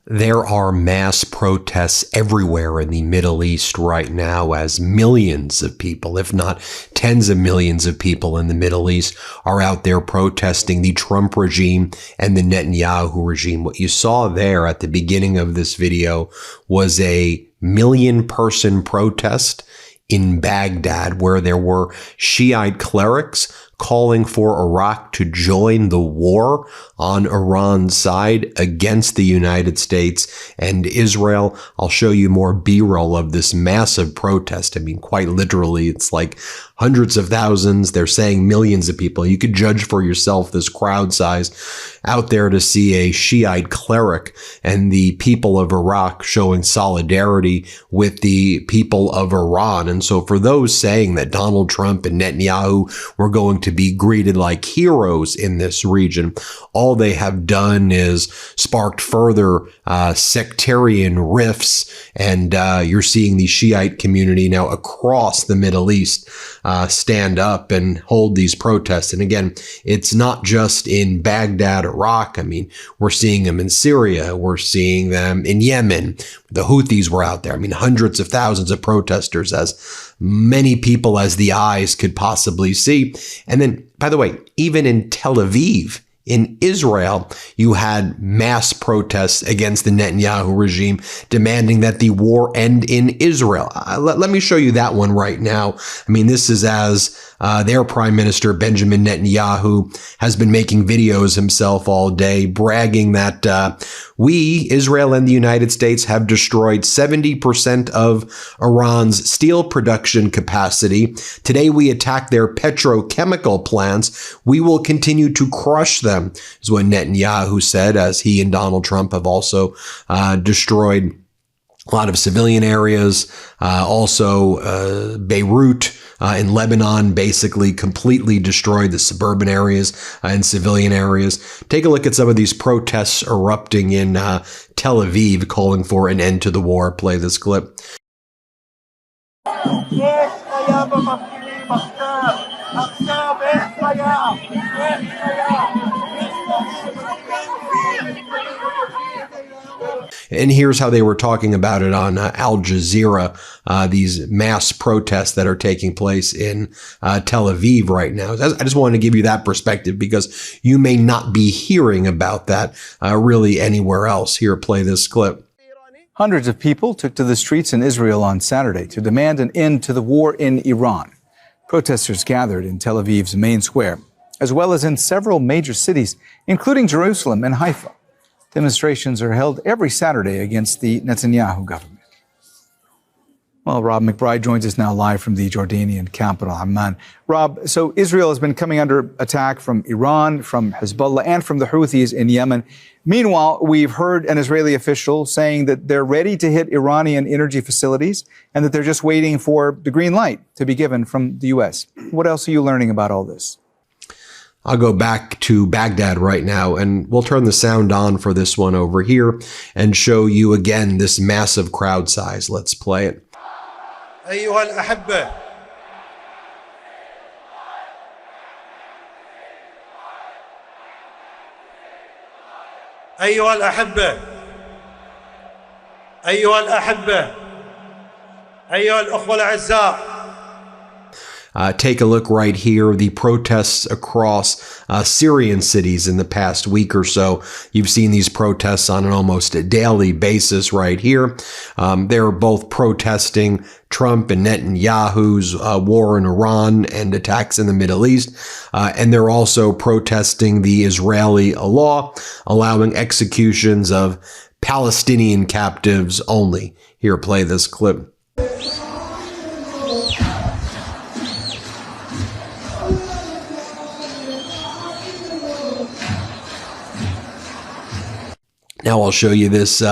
There are mass protests everywhere in the Middle East right now as millions of people, if not tens of millions of people in the Middle East are out there protesting the Trump regime and the Netanyahu regime. What you saw there at the beginning of this video was a 1 million person protest in Baghdad where there were Shiite clerics calling for Iraq to join the war on Iran's side against the United States and Israel. I'll show you more B-roll of this massive protest. I mean, quite literally, it's like hundreds of thousands. They're saying millions of people. You could judge for yourself this crowd size out there to see a Shiite cleric and the people of Iraq showing solidarity with the people of Iran. And so for those saying that Donald Trump and Netanyahu were going to be greeted like heroes in this region, all they have done is sparked further sectarian rifts. And you're seeing the Shiite community now across the Middle East stand up and hold these protests. And again, it's not just in Baghdad, Iraq. I mean, we're seeing them in Syria. We're seeing them in Yemen. The Houthis were out there. I mean, hundreds of thousands of protesters, as many people as the eyes could possibly see. And then, by the way, even in Tel Aviv, in Israel, you had mass protests against the Netanyahu regime demanding that the war end in Israel. Let me show you that one right now. I mean, this is as their prime minister, Benjamin Netanyahu, has been making videos himself all day, bragging that we, Israel and the United States, have destroyed 70% of Iran's steel production capacity. Today, we attack their petrochemical plants. We will continue to crush them, is what Netanyahu said, as he and Donald Trump have also destroyed a lot of civilian areas. Also, Beirut in Lebanon basically completely destroyed the suburban areas and civilian areas. Take a look at some of these protests erupting in Tel Aviv, calling for an end to the war. Play this clip. And here's how they were talking about it on Al Jazeera, these mass protests that are taking place in Tel Aviv right now. I just wanted to give you that perspective because you may not be hearing about that really anywhere else. Here, play this clip. Hundreds of people took to the streets in Israel on Saturday to demand an end to the war in Iran. Protesters gathered in Tel Aviv's main square, as well as in several major cities, including Jerusalem and Haifa. Demonstrations are held every Saturday against the Netanyahu government. Well, Rob McBride joins us now live from the Jordanian capital, Amman. Rob, so Israel has been coming under attack from Iran, from Hezbollah, and from the Houthis in Yemen. Meanwhile, we've heard an Israeli official saying that they're ready to hit Iranian energy facilities and that they're just waiting for the green light to be given from the U.S. What else are you learning about all this? I'll go back to Baghdad right now, and we'll turn the sound on for this one over here and show you again this massive crowd size. Let's play it. أيها الأحبة أيها الأحبة أيها الأحبة أيها الأخوة الأعزاء. Take a look right here, the protests across Syrian cities in the past week or so. You've seen these protests on an almost daily basis right here. They're both protesting Trump and Netanyahu's war in Iran and attacks in the Middle East. And they're also protesting the Israeli law allowing executions of Palestinian captives only. Here, play this clip. Now I'll show you this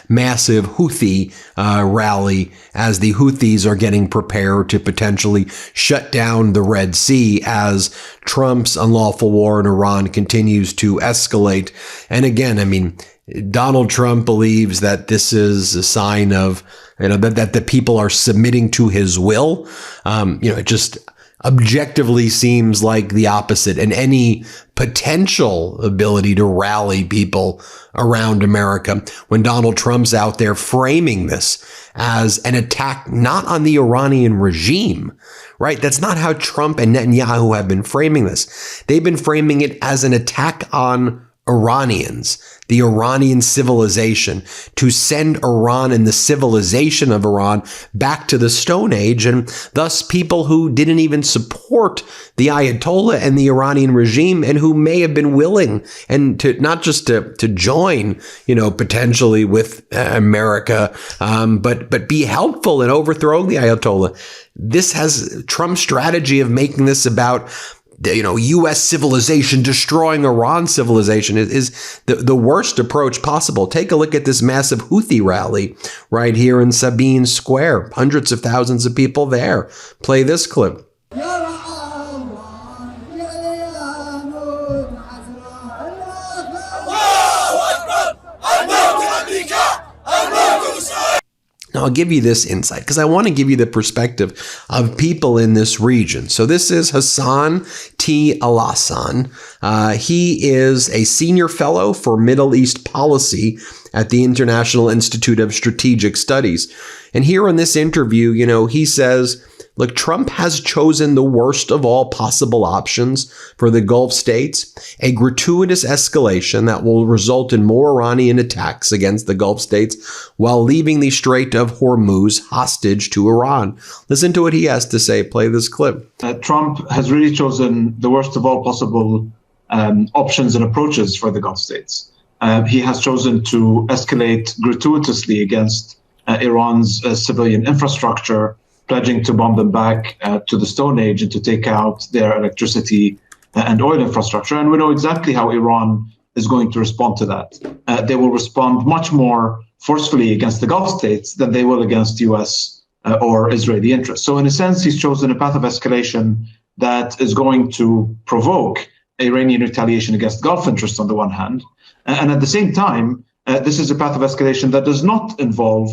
massive Houthi rally as the Houthis are getting prepared to potentially shut down the Red Sea as Trump's unlawful war in Iran continues to escalate. And again, I mean, Donald Trump believes that this is a sign of, that the people are submitting to his will. objectively seems like the opposite, and any potential ability to rally people around America when Donald Trump's out there framing this as an attack not on the Iranian regime, right? That's not how Trump and Netanyahu have been framing this. They've been framing it as an attack on Iranians, the Iranian civilization, to send Iran and the civilization of Iran back to the Stone Age, and thus people who didn't even support the Ayatollah and the Iranian regime, and who may have been willing and to not just to join, potentially with America, but be helpful in overthrowing the Ayatollah. This has Trump's strategy of making this about U.S. civilization destroying Iran civilization is the worst approach possible. Take a look at this massive Houthi rally right here in Sabine Square. Hundreds of thousands of people there. Play this clip. Now, I'll give you this insight because I want to give you the perspective of people in this region. So this is Hassan T. Alassan. He is a senior fellow for Middle East policy at the International Institute of Strategic Studies. And here in this interview, he says, look, Trump has chosen the worst of all possible options for the Gulf states, a gratuitous escalation that will result in more Iranian attacks against the Gulf states while leaving the Strait of Hormuz hostage to Iran. Listen to what he has to say. Play this clip. Trump has really chosen the worst of all possible options and approaches for the Gulf states. He has chosen to escalate gratuitously against Iran's civilian infrastructure, pledging to bomb them back to the Stone Age and to take out their electricity and oil infrastructure. And we know exactly how Iran is going to respond to that. They will respond much more forcefully against the Gulf states than they will against U.S. Or Israeli interests. So in a sense, he's chosen a path of escalation that is going to provoke Iranian retaliation against Gulf interests on the one hand. And at the same time, this is a path of escalation that does not involve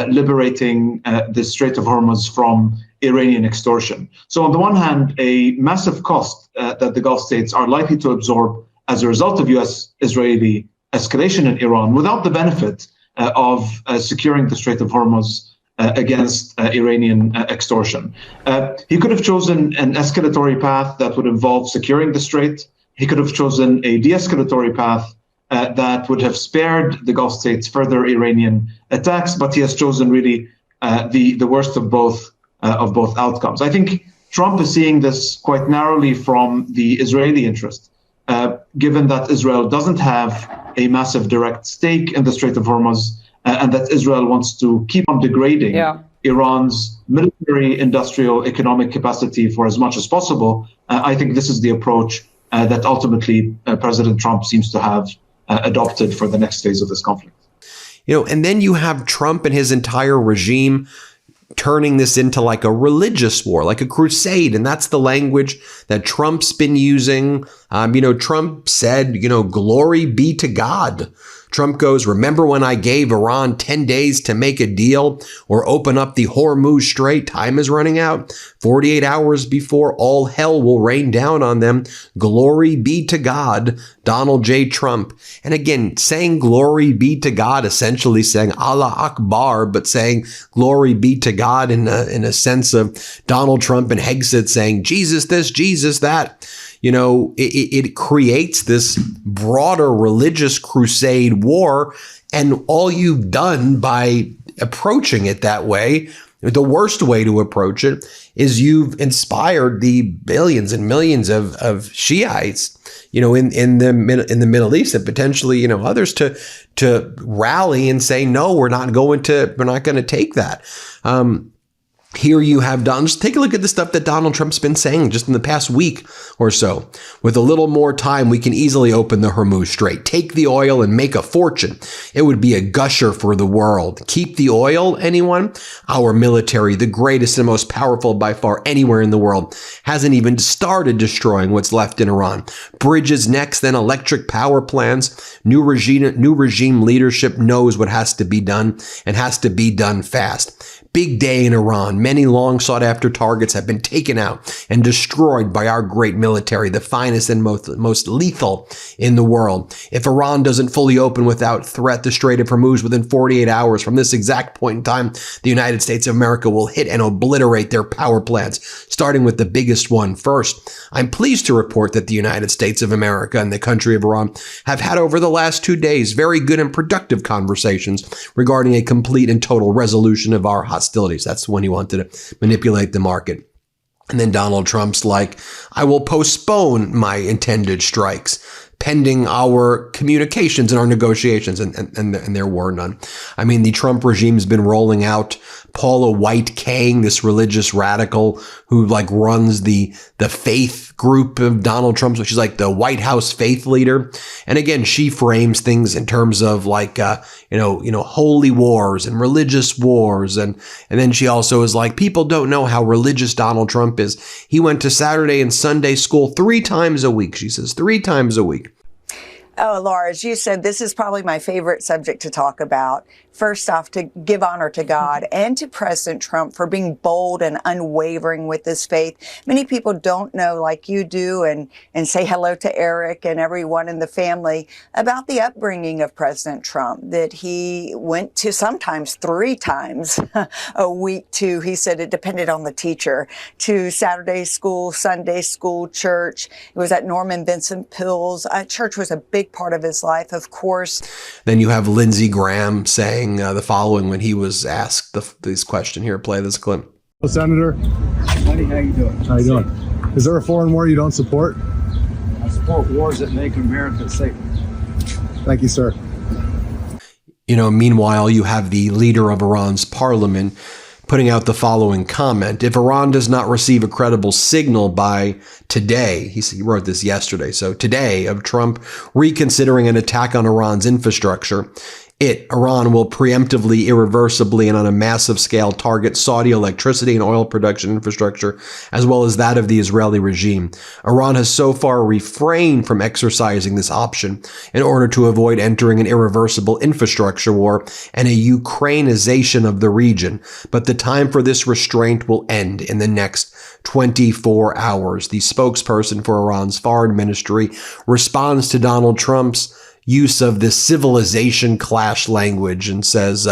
liberating the Strait of Hormuz from Iranian extortion. So on the one hand, a massive cost that the Gulf states are likely to absorb as a result of U.S.-Israeli escalation in Iran without the benefit of securing the Strait of Hormuz against Iranian extortion. He could have chosen an escalatory path that would involve securing the Strait. He could have chosen a de-escalatory path that would have spared the Gulf states further Iranian attacks, but he has chosen really the worst of both outcomes. I think Trump is seeing this quite narrowly from the Israeli interest, given that Israel doesn't have a massive direct stake in the Strait of Hormuz, and that Israel wants to keep on degrading Iran's military, industrial, economic capacity for as much as possible. I think this is the approach that ultimately President Trump seems to have adopted for the next phase of this conflict. And then you have Trump and his entire regime turning this into like a religious war, like a crusade. And that's the language that Trump's been using. Trump said, glory be to God. Trump goes, remember when I gave Iran 10 days to make a deal or open up the Hormuz Strait? Time is running out. 48 hours before all hell will rain down on them. Glory be to God, Donald J. Trump. And again, saying glory be to God, essentially saying Allah Akbar, but saying glory be to God in a sense of Donald Trump and Hegseth saying Jesus this, Jesus that. It creates this broader religious crusade war. And all you've done by approaching it that way, the worst way to approach it, is you've inspired the billions and millions of Shiites, in the Middle East, and potentially, others to rally and say, no, we're not going to take that. Here you have just take a look at the stuff that Donald Trump's been saying just in the past week or so. With a little more time, we can easily open the Hormuz Strait, take the oil and make a fortune. It would be a gusher for the world. Keep the oil, anyone? Our military, the greatest and most powerful by far anywhere in the world, hasn't even started destroying what's left in Iran. Bridges next, then electric power plants. New regime leadership knows what has to be done and has to be done fast. Big day in Iran. Many long sought after targets have been taken out and destroyed by our great military, the finest and most lethal in the world. If Iran doesn't fully open without threat the Strait of Hormuz within 48 hours from this exact point in time, the United States of America will hit and obliterate their power plants, starting with the biggest one first. I'm pleased to report that the United States of America and the country of Iran have had over the last 2 days very good and productive conversations regarding a complete and total resolution of our hostilities. That's when he wanted to manipulate the market. And then Donald Trump's like, I will postpone my intended strikes pending our communications and our negotiations, and there were none. I mean, the Trump regime's been rolling out Paula White-Kang, this religious radical who like runs the faith group of Donald Trump. So she's like the White House faith leader. And again, she frames things in terms of like, holy wars and religious wars. And then she also is like, people don't know how religious Donald Trump is. He went to Saturday and Sunday school 3 times a week. She says 3 times a week. Oh, Laura, as you said, this is probably my favorite subject to talk about. First off, to give honor to God and to President Trump for being bold and unwavering with his faith. Many people don't know, like you do, and say hello to Eric and everyone in the family about the upbringing of President Trump, that he went to sometimes 3 times a week to, he said it depended on the teacher, to Saturday school, Sunday school, church. It was at Norman Vincent Peale's. Church was a big part of his life, of course. Then you have Lindsey Graham saying the following when he was asked this question. Here, play this clip. Senator. Buddy, how you doing? How you doing? Is there a foreign war you don't support? I support wars that make America safer. Thank you, sir. Meanwhile, you have the leader of Iran's parliament putting out the following comment. If Iran does not receive a credible signal by today, he wrote this yesterday, so today, of Trump reconsidering an attack on Iran's infrastructure, Iran will preemptively, irreversibly, and on a massive scale target Saudi electricity and oil production infrastructure, as well as that of the Israeli regime. Iran has so far refrained from exercising this option in order to avoid entering an irreversible infrastructure war and a Ukrainization of the region. But the time for this restraint will end in the next 24 hours. The spokesperson for Iran's foreign ministry responds to Donald Trump's use of this civilization clash language and says,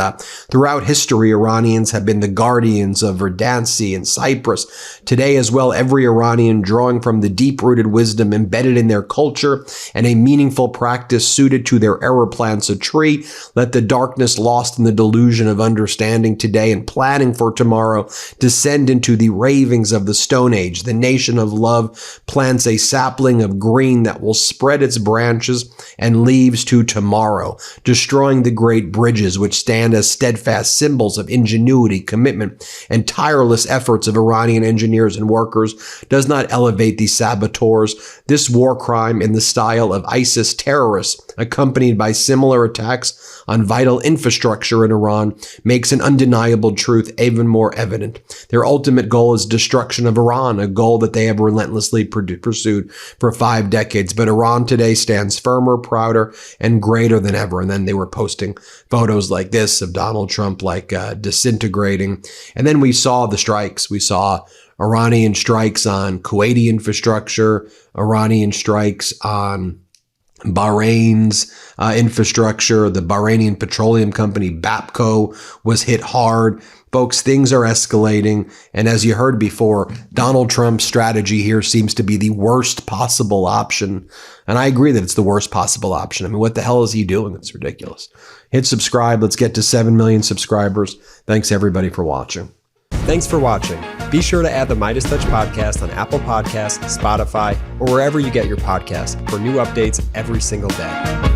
throughout history, Iranians have been the guardians of Verdansk and Cyprus. Today as well, every Iranian drawing from the deep-rooted wisdom embedded in their culture and a meaningful practice suited to their era plants a tree. Let the darkness lost in the delusion of understanding today and planning for tomorrow descend into the ravings of the Stone Age. The nation of love plants a sapling of green that will spread its branches and leaves to tomorrow, destroying the great bridges which stand as steadfast symbols of ingenuity, commitment, and tireless efforts of Iranian engineers and workers does not elevate these saboteurs. This war crime in the style of ISIS terrorists, accompanied by similar attacks on vital infrastructure in Iran, makes an undeniable truth even more evident. Their ultimate goal is destruction of Iran, a goal that they have relentlessly pursued for 5 decades. But Iran today stands firmer, prouder, and greater than ever. And then they were posting photos like this of Donald Trump disintegrating. And then we saw the strikes. We saw Iranian strikes on Kuwaiti infrastructure, Iranian strikes on Bahrain's infrastructure. The Bahrainian petroleum company Bapco was hit hard. Folks, things are escalating. And as you heard before, Donald Trump's strategy here seems to be the worst possible option. And I agree that it's the worst possible option. I mean, what the hell is he doing? It's ridiculous. Hit subscribe. Let's get to 7 million subscribers. Thanks everybody for watching. Thanks for watching. Be sure to add the MeidasTouch podcast on Apple Podcasts, Spotify, or wherever you get your podcasts for new updates every single day.